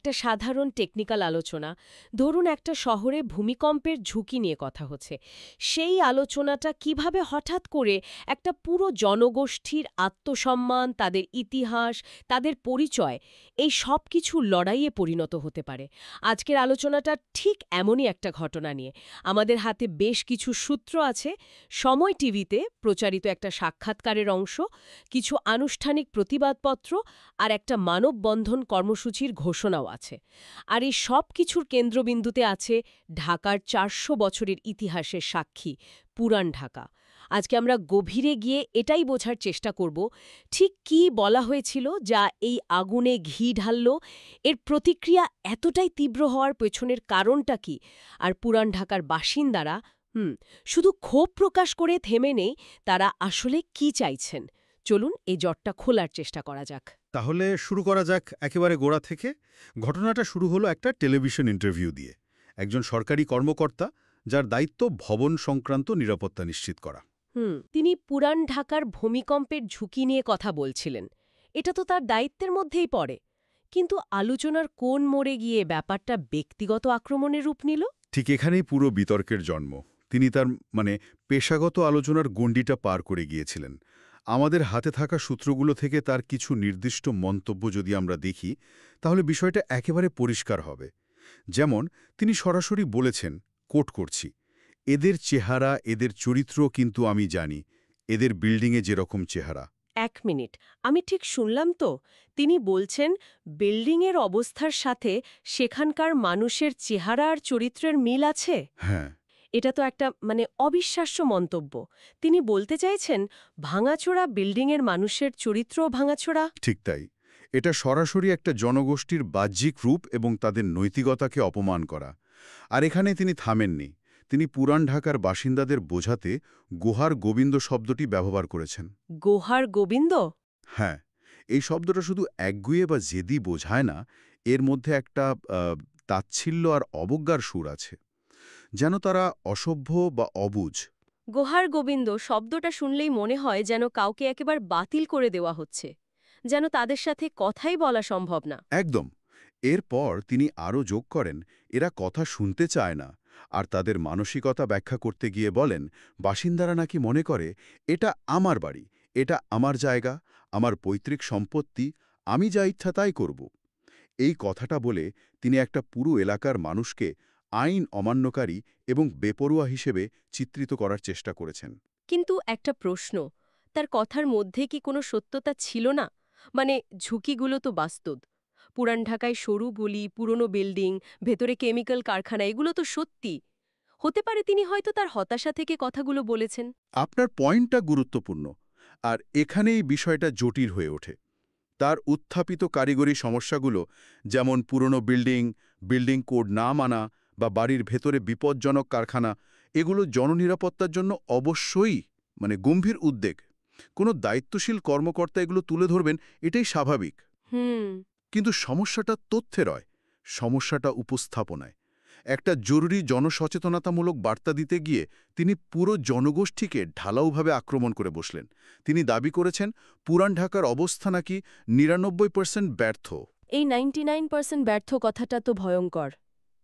একটা সাধারণ টেকনিক্যাল আলোচনা। ধরুন একটা শহরে ভূমিকম্পের ঝুঁকি নিয়ে কথা হচ্ছে। সেই আলোচনাটা কিভাবে হঠাৎ করে একটা পুরো জনগোষ্ঠীর আত্মসম্মান, তাদের ইতিহাস, তাদের পরিচয়, এই সব কিছুর লড়াইয়ে পরিণত হতে পারে। আজকের আলোচনাটা ঠিক এমনই একটা ঘটনা নিয়ে। আমাদের হাতে বেশ কিছু সূত্র আছে, সময় টিভিতে প্রচারিত একটা সাক্ষাৎকারের অংশ, কিছু আনুষ্ঠানিক প্রতিবাদপত্র আর একটা মানববন্ধন কর্মসূচির ঘোষণাও আছে। আর এই সব কিছুর কেন্দ্রবিন্দুতে আছে ঢাকার ৪০০ বছরের ইতিহাসের সাক্ষী পুরান ঢাকা। আজকে আমরা গভীরে গিয়ে এটাই বোঝার চেষ্টা করব, ঠিক কী বলা হয়েছিল যা এই আগুনে ঘি ঢালল, এর প্রতিক্রিয়া এতটাই তীব্র হওয়ার পেছনের কারণটা কি, আর পুরান ঢাকার বাসিন্দারা শুধু ক্ষোভ প্রকাশ করে থেমে নেই, তারা আসলে কি চাইছেন। চলুন এই জটটা খোলার চেষ্টা করা যাক। তাহলে শুরু করা যাক একেবারে গোড়া থেকে। ঘটনাটা শুরু হলো একটা টেলিভিশন ইন্টারভিউ দিয়ে। একজন সরকারি কর্মকর্তা, যার দায়িত্ব ভবন সংক্রান্ত নিরাপত্তা নিশ্চিত করা। তিনি পুরান ঢাকার ভূমিকম্পের ঝুঁকি নিয়ে কথা বলছিলেন। এটা তো তার দায়িত্বের মধ্যেই পড়ে। কিন্তু আলোচনার কোন মোড়ে গিয়ে ব্যাপারটা ব্যক্তিগত আক্রমণের রূপ নিল? ঠিক এখানেই পুরো বিতর্কের জন্ম। তিনি তার পেশাগত আলোচনার গণ্ডিটা পার করে গিয়েছিলেন। আমাদের হাতে থাকা সূত্রগুলো থেকে তার কিছু নির্দিষ্ট মন্তব্য যদি আমরা দেখি, তাহলে বিষয়টা একেবারে পরিষ্কার হবে। যেমন তিনি সরাসরি বলেছেন, কোট করছি, "এদের চেহারা, এদের চরিত্র কিন্তু আমি জানি, এদের বিল্ডিংয়ে যেরকম চেহারা।" ১ মিনিট, আমি ঠিক শুনলাম তো? তিনি বলছেন বিল্ডিংয়ের অবস্থার সাথে সেখানকার মানুষের চেহারা আর চরিত্রের মিল আছে? হ্যাঁ। এটা তো একটা অবিশ্বাস্য মন্তব্য। তিনি বলতে চাইছেন ভাঙাচোরা বিল্ডিংয়ের মানুষের চরিত্রও ভাঙাচোরা? ঠিক তাই। এটা সরাসরি একটা জনগোষ্ঠীর বাহ্যিক রূপ এবং তাদের নৈতিকতাকে অপমান করা। আর এখানে তিনি থামেননি। তিনি পুরান ঢাকার বাসিন্দাদের বোঝাতে গোহার গোবিন্দ শব্দটি ব্যবহার করেছেন। গোহার গোবিন্দ? হ্যাঁ, এই শব্দটা শুধু একগুঁয়ে বা জেদি বোঝায় না, এর মধ্যে একটা তাচ্ছিল্য আর অবজ্ঞার সুর আছে। যেন তারা অসভ্য বা অবুঝ। গোহার গোবিন্দ শব্দটা শুনলেই মনে হয় যেন কাউকে একেবারে বাতিল করে দেওয়া হচ্ছে, যেন তাদের সাথে কথাই বলা সম্ভব না। একদম। এরপর তিনি আরও যোগ করেন, এরা কথা শুনতে চায় না। আর তাদের মানসিকতা ব্যাখ্যা করতে গিয়ে বলেন, বাসিন্দারা নাকি মনে করে, এটা আমার বাড়ি, এটা আমার জায়গা, আমার পৈতৃক সম্পত্তি, আমি যা ইচ্ছা তাই করব। এই কথাটা বলে তিনি একটা পুরো এলাকার মানুষকে আইন অমান্যকারী এবং বেপরোয়া হিসেবে চিত্রিত করার চেষ্টা করেছেন। কিন্তু একটা প্রশ্ন, তার কথার মধ্যে কি কোনো সত্যতা ছিল না? ঝুঁকিগুলো তো বাস্তব। পুরান ঢাকায় সরু গলি, পুরনো বিল্ডিং, ভেতরে কেমিক্যাল কারখানা, এগুলো তো সত্যি। হতে পারে তিনি হয়তো তার হতাশা থেকে কথাগুলো বলেছেন। আপনার পয়েন্টটা গুরুত্বপূর্ণ। আর এখানেই বিষয়টা জটিল হয়ে ওঠে। তার উত্থাপিত কারিগরি সমস্যাগুলো, যেমন পুরনো বিল্ডিং, বিল্ডিং কোড না মানা বা বাড়ির ভেতরে বিপজ্জনক কারখানা, এগুলো জননিরাপত্তার জন্য অবশ্যই গম্ভীর উদ্বেগ। কোনো দায়িত্বশীল কর্মকর্তা এগুলো তুলে ধরবেন, এটাই স্বাভাবিক। কিন্তু সমস্যাটা তথ্যে নয়, সমস্যাটা উপস্থাপনায়। একটা জরুরি জনসচেতনতামূলক বার্তা দিতে গিয়ে তিনি পুরো জনগোষ্ঠীকে ঢালাওভাবে আক্রমণ করে বসলেন। তিনি দাবি করেছেন পুরান ঢাকার অবস্থা নাকি ৯৯% ব্যর্থ। এই 99% ব্যর্থ কথাটা তো ভয়ঙ্কর।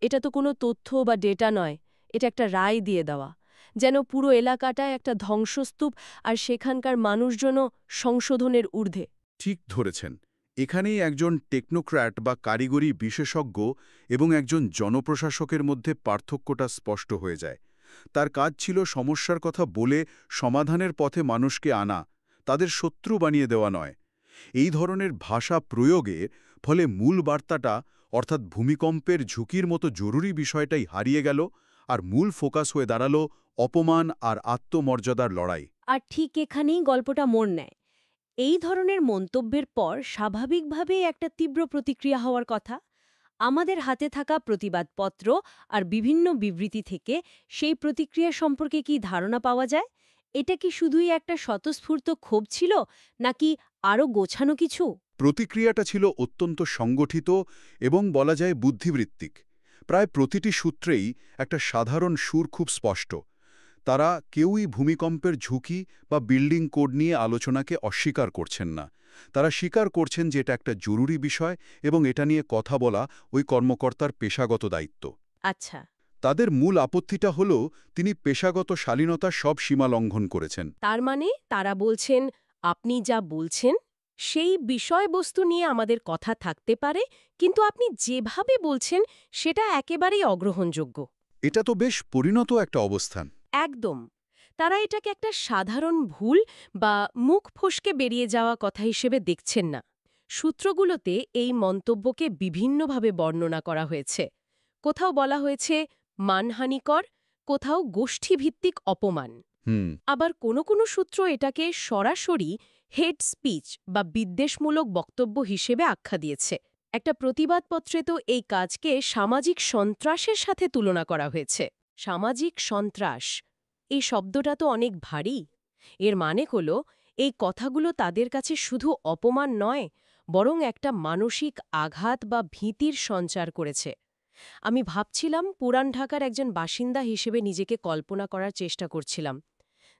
এটা তো কোনো তথ্য বা ডেটা নয়, এটা একটা রায় দিয়ে দেওয়া, যেন পুরো এলাকাটায় একটা ধ্বংসস্তূপ আর সেখানকার মানুষজনও সংশোধনের ঊর্ধ্বে। ঠিক ধরেছেন। এখানেই একজন টেকনোক্র্যাট বা কারিগরি বিশেষজ্ঞ এবং একজন জনপ্রশাসকের মধ্যে পার্থক্যটা স্পষ্ট হয়ে যায়। তার কাজ ছিল সমস্যার কথা বলে সমাধানের পথে মানুষকে আনা, তাদের শত্রু বানিয়ে দেওয়া নয়। এই ধরনের ভাষা প্রয়োগের ফলে মূল বার্তাটা, অর্থাৎ ভূমিকম্পের ঝুঁকির মতো জরুরি বিষয়টাই হারিয়ে গেল, আর মূল ফোকাস হয়ে দাঁড়ালো অপমান আর আত্মমর্যাদার লড়াই। আর ঠিক এখানেই গল্পটা মোড় নেয়। এই ধরনের মন্তব্যের পর স্বাভাবিকভাবেই একটা তীব্র প্রতিক্রিয়া হওয়ার কথা। আমাদের হাতে থাকা প্রতিবাদপত্র আর বিভিন্ন বিবৃতি থেকে সেই প্রতিক্রিয়া সম্পর্কে কি ধারণা পাওয়া যায়? এটা কি শুধুই একটা স্বতঃস্ফূর্ত ক্ষোভ ছিল, নাকি আরও গোছানো কিছু? প্রতিক্রিয়াটা ছিল অত্যন্ত সংগঠিত এবং বলা যায় বুদ্ধিবৃত্তিক। প্রায় প্রতিটি সূত্রেই একটা সাধারণ সুর খুব স্পষ্ট। তারা কেউই ভূমিকম্পের ঝুঁকি বা বিল্ডিং কোড নিয়ে আলোচনাকে অস্বীকার করছেন না। তারা স্বীকার করছেন যে এটা একটা জরুরি বিষয় এবং এটা নিয়ে কথা বলা ওই কর্মকর্তার পেশাগত দায়িত্ব। আচ্ছা। তাদের মূল আপত্তিটা হল তিনি পেশাগত শালীনতার সব সীমা লঙ্ঘন করেছেন। তার মানে তারা বলছেন, আপনি যা বলছেন সেই বিষয়বস্তু নিয়ে আমাদের কথা থাকতে পারে, কিন্তু আপনি যেভাবে বলছেন সেটা একেবারেই অগ্রহণযোগ্য। এটা তো বেশ পরিণত একটা অবস্থান। একদম। তারা এটাকে একটা সাধারণ ভুল বা মুখ ফসকে বেরিয়ে যাওয়া কথা হিসেবে দেখছেন না। সূত্রগুলোতে এই মন্তব্যকে বিভিন্নভাবে বর্ণনা করা হয়েছে। কোথাও বলা হয়েছে মানহানিকর, কোথাও গোষ্ঠীভিত্তিক অপমান। হুম। আবার কোনো সূত্র এটাকে সরাসরি হেট স্পিচ বা বিদ্বেষমূলক বক্তব্য হিসেবে আখ্যা দিয়েছে। একটা প্রতিবাদপত্রে তো এই কাজকে সামাজিক সন্ত্রাসের সাথে তুলনা করা হয়েছে। সামাজিক সন্ত্রাস, এই শব্দটা তো অনেক ভারী। এর মানে হলো এই কথাগুলো তাদের কাছে শুধু অপমান নয়, বরং একটা মানসিক আঘাত বা ভীতির সঞ্চার করেছে। আমি ভাবছিলাম, পুরান ঢাকার একজন বাসিন্দা হিসেবে নিজেকে কল্পনা করার চেষ্টা করছিলাম।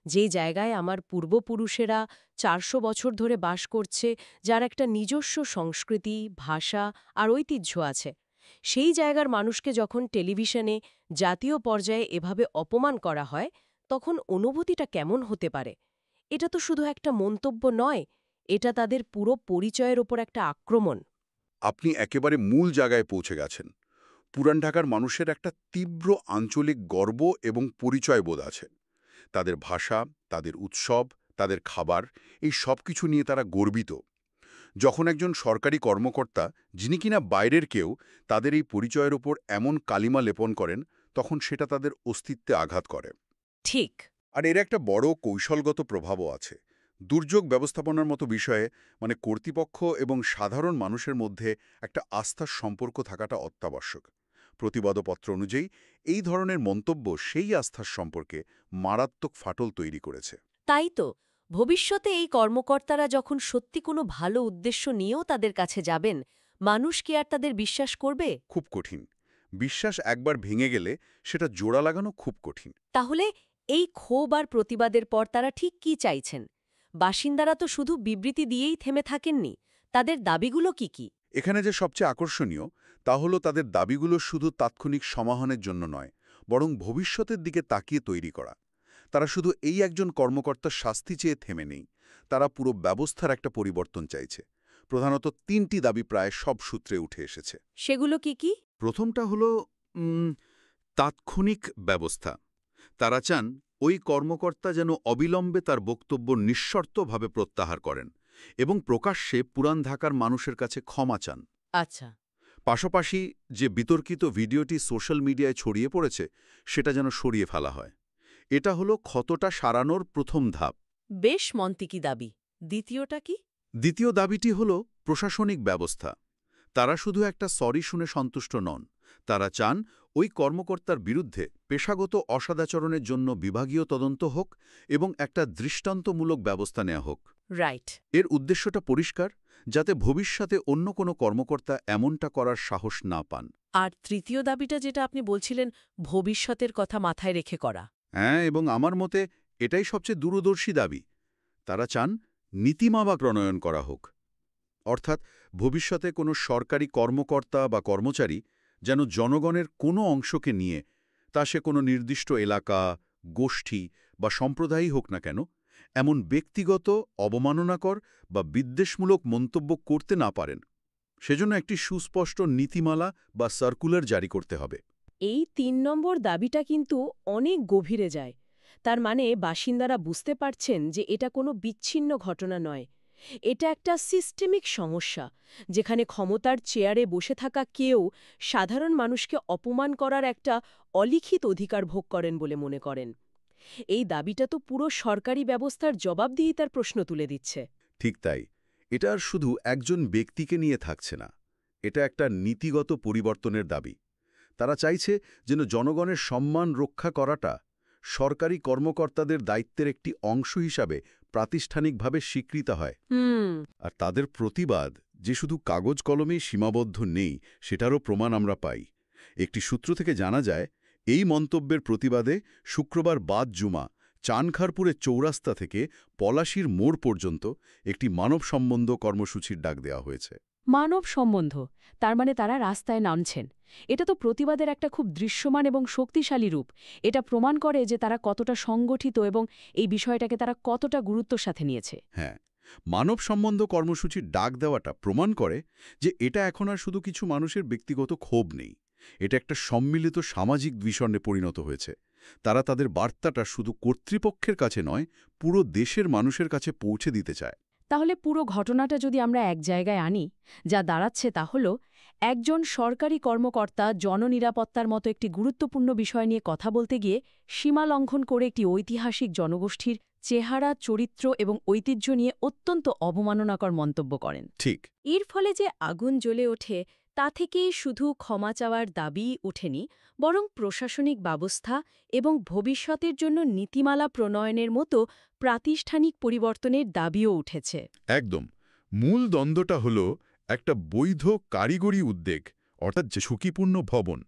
যে জায়গায় আমার পূর্বপুরুষেরা ৪০০ বছর ধরে বাস করছে, যার একটা নিজস্ব সংস্কৃতি, ভাষা আর ঐতিহ্য আছে, সেই জায়গার মানুষকে যখন টেলিভিশনে জাতীয় পর্যায়ে এভাবে অপমান করা হয়, তখন অনুভূতিটা কেমন হতে পারে? এটা তো শুধু একটা মন্তব্য নয়, এটা তাদের পুরো পরিচয়ের ওপর একটা আক্রমণ। আপনি একেবারে মূল জায়গায় পৌঁছে গেছেন। পুরান ঢাকার মানুষের একটা তীব্র আঞ্চলিক গর্ব এবং পরিচয় বোধ আছে। তাদের ভাষা, তাদের উৎসব, তাদের খাবার, এই সব কিছু নিয়ে তারা গর্বিত। যখন একজন সরকারি কর্মকর্তা, যিনি কিনা বাইরের কেউ, তাদের এই পরিচয়ের ওপর এমন কালিমা লেপন করেন, তখন সেটা তাদের অস্তিত্বে আঘাত করে। ঠিক। আর এর একটা বড় কৌশলগত প্রভাবও আছে। দুর্যোগ ব্যবস্থাপনার মতো বিষয়ে কর্তৃপক্ষ এবং সাধারণ মানুষের মধ্যে একটা আস্থার সম্পর্ক থাকাটা অত্যাবশ্যক। প্রতিবাদপত্র অনুযায়ী এই ধরনের মন্তব্য সেই আস্থার সম্পর্কে মারাত্মক ফাটল তৈরি করেছে। তাই তো, ভবিষ্যতে এই কর্মকর্তারা যখন সত্যি কোনো ভালো উদ্দেশ্য নিয়েও তাদের কাছে যাবেন, মানুষ কি আর তাদের বিশ্বাস করবে? খুব কঠিন। বিশ্বাস একবার ভেঙে গেলে সেটা জোড়া লাগানো খুব কঠিন। তাহলে এই ক্ষোভ আর প্রতিবাদের পর তারা ঠিক কি চাইছেন? বাসিন্দারা তো শুধু বিবৃতি দিয়েই থেমে থাকেননি, তাদের দাবিগুলো কি কি? এখানে যে সবচেয়ে আকর্ষণীয় তা হলো তাদের দাবিগুলো শুধু তাৎক্ষণিক সমাধানের জন্য নয়, বরং ভবিষ্যতের দিকে তাকিয়ে তৈরি করা। তারা শুধু এই একজন কর্মকর্তার শাস্তি চেয়ে থেমে নেই, তারা পুরো ব্যবস্থার একটা পরিবর্তন চাইছে। প্রধানত ৩টি দাবি প্রায় সব সূত্রে উঠে এসেছে। সেগুলো কি কি? প্রথমটা হলো তাৎক্ষণিক ব্যবস্থা। তারা চান ওই কর্মকর্তা যেন অবিলম্বে তার বক্তব্য নিঃশর্তভাবে প্রত্যাহার করেন এবং প্রকাশ্যে পুরান ঢাকার মানুষের কাছে ক্ষমা চান। আচ্ছা। পাশাপাশি যে বিতর্কিত ভিডিওটি সোশ্যাল মিডিয়ায় ছড়িয়ে পড়েছে সেটা যেন সরিয়ে ফেলা হয়। এটা হলো ক্ষতটা সারানোর প্রথম ধাপ। বেশ মন্তিকি দাবি। দ্বিতীয়টা কি? দ্বিতীয় দাবিটি হল প্রশাসনিক ব্যবস্থা। তারা শুধু একটা সরি শুনে সন্তুষ্ট নন, তারা চান ওই কর্মকর্তার বিরুদ্ধে পেশাগত অসদাচরণের জন্য বিভাগীয় তদন্ত হোক এবং একটা দৃষ্টান্তমূলক ব্যবস্থা নেওয়া হোক। রাইট। এর উদ্দেশ্যটা পরিষ্কার, যাতে ভবিষ্যতে অন্য কোনো কর্মকর্তা এমনটা করার সাহস না পান। আর তৃতীয় দাবিটা যেটা আপনি বলছিলেন, ভবিষ্যতের কথা মাথায় রেখে করা। হ্যাঁ, এবং আমার মতে এটাই সবচেয়ে দূরদর্শী দাবি। তারা চান নীতিমালা প্রণয়ন করা হোক। অর্থাৎ ভবিষ্যতে কোনো সরকারি কর্মকর্তা বা কর্মচারী যেন জনগণের কোনো অংশকে নিয়ে, তা সে কোনো নির্দিষ্ট এলাকা, গোষ্ঠী বা সম্প্রদায়ই হোক না কেন, এমন ব্যক্তিগত, অবমাননাকর বা বিদ্বেষমূলক মন্তব্য করতে না পারেন। সেজন্য একটি সুস্পষ্ট নীতিমালা বা সার্কুলার জারি করতে হবে। এই ৩ নম্বর দাবিটা কিন্তু অনেক গভীরে যায়। তার মানে বাসিন্দারা বুঝতে পারছেন যে এটা কোনো বিচ্ছিন্ন ঘটনা নয়। এটা একটা সিস্টেমিক সমস্যা, যেখানে ক্ষমতার চেয়ারে বসে থাকা কেউ সাধারণ মানুষকে অপমান করার একটা অলিখিত অধিকার ভোগ করেন বলে মনে করেন। এই দাবিটা তো পুরো সরকারি ব্যবস্থার জবাবদিহিতার প্রশ্ন তুলে দিচ্ছে। ঠিক তাই। এটা আর শুধু একজন ব্যক্তিকে নিয়ে থাকছে না, এটা একটা নীতিগত পরিবর্তনের দাবি। তারা চাইছে যেন জনগণের সম্মান রক্ষা করাটা সরকারি কর্মকর্তাদের দায়িত্বের একটি অংশ হিসাবে প্রাতিষ্ঠানিকভাবে স্বীকৃত হয়। আর তাদের প্রতিবাদ যে শুধু কাগজ কলমেই সীমাবদ্ধ নেই, সেটারও প্রমাণ আমরা পাই। একটি সূত্র থেকে জানা যায়, এই মন্তব্যের প্রতিবাদে শুক্রবার বাদ জুমা চানখারপুরের চৌরাস্তা থেকে পলাশীর মোড় পর্যন্ত একটি মানব সম্বন্ধ কর্মসূচির ডাক দেওয়া হয়েছে। মানব সম্বন্ধ, তার মানে তারা রাস্তায় নামছেন। এটা তো প্রতিবাদের একটা খুব দৃশ্যমান এবং শক্তিশালী রূপ। এটা প্রমাণ করে যে তারা কতটা সংগঠিত এবং এই বিষয়টাকে তারা কতটা গুরুত্বের সাথে নিয়েছে। হ্যাঁ, মানব সম্বন্ধ কর্মসূচির ডাক দেওয়াটা প্রমাণ করে যে এটা এখন আর শুধু কিছু মানুষের ব্যক্তিগত ক্ষোভ নেই, এটা একটা সম্মিলিত সামাজিক বিষণ্ণে পরিণত হয়েছে। তারা তাদের বার্তাটা শুধু কর্তৃপক্ষের কাছে নয়, পুরো দেশের মানুষের কাছে পৌঁছে দিতে চায়। তাহলে পুরো ঘটনাটা যদি আমরা এক জায়গায় আনি, যা দাঁড়াচ্ছে তা হল একজন সরকারি কর্মকর্তা জননিরাপত্তার মতো একটি গুরুত্বপূর্ণ বিষয় নিয়ে কথা বলতে গিয়ে সীমা লঙ্ঘন করে একটি ঐতিহাসিক জনগোষ্ঠীর চেহারা, চরিত্র এবং ঐতিহ্য নিয়ে অত্যন্ত অবমাননাকর মন্তব্য করেন। ঠিক। এর ফলে যে আগুন জ্বলে ওঠে তা থেকেই শুধু ক্ষমা চাওয়ার দাবি ওঠেনি, বরং প্রশাসনিক ব্যবস্থা এবং ভবিষ্যতের জন্য নীতিমালা প্রণয়নের মতো প্রাতিষ্ঠানিক পরিবর্তনের দাবিও উঠেছে। একদম। মূল দ্বন্দ্বটা হল একটা বৈধ কারিগরি উদ্যোগ, অর্থাৎ যে ঝুঁকিপূর্ণ ভবন,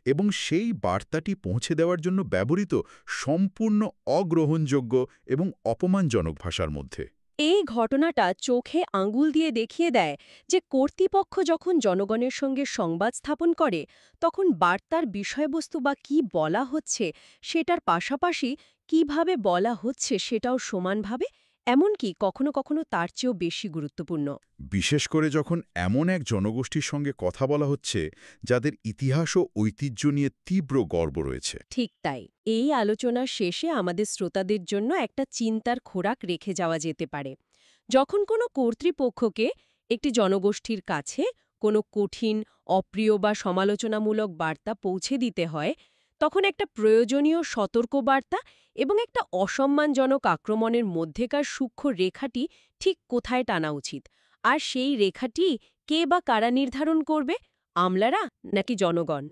এবং সেই বার্তাটি পৌঁছে দেওয়ার জন্য ব্যবহৃত সম্পূর্ণ অগ্রহণযোগ্য এবং অপমানজনক ভাষার মধ্যে। এই ঘটনাটা চোখে আঙুল দিয়ে দেখিয়ে দেয় যে কর্তৃপক্ষ যখন জনগণের সঙ্গে সংবাদ স্থাপন করে, তখন বার্তার বিষয়বস্তু বা কী বলা হচ্ছে সেটার পাশাপাশি কিভাবে বলা হচ্ছে সেটাও সমানভাবে, এমনকি কখনো কখনো তার চেয়েও বেশি গুরুত্বপূর্ণ। বিশেষ করে যখন এমন এক জনগোষ্ঠীর সঙ্গে কথা বলা হচ্ছে যাদের ইতিহাস ও ঐতিহ্য নিয়ে তীব্র গর্ব রয়েছে। ঠিক তাই। এই আলোচনার শেষে আমাদের শ্রোতাদের জন্য একটা চিন্তার খোরাক রেখে যাওয়া যেতে পারে। যখন কোনো কর্তৃপক্ষকে একটি জনগোষ্ঠীর কাছে কোনো কঠিন, অপ্রিয় বা সমালোচনামূলক বার্তা পৌঁছে দিতে হয়, তখন একটা প্রয়োজনীয় সতর্কবার্তা এবং একটা অসম্মানজনক আক্রমণের মধ্যেকার সূক্ষ্ম রেখাটি ঠিক কোথায় টানা উচিত, আর সেই রেখাটি কে বা কারা নির্ধারণ করবে, আমলারা নাকি জনগণ?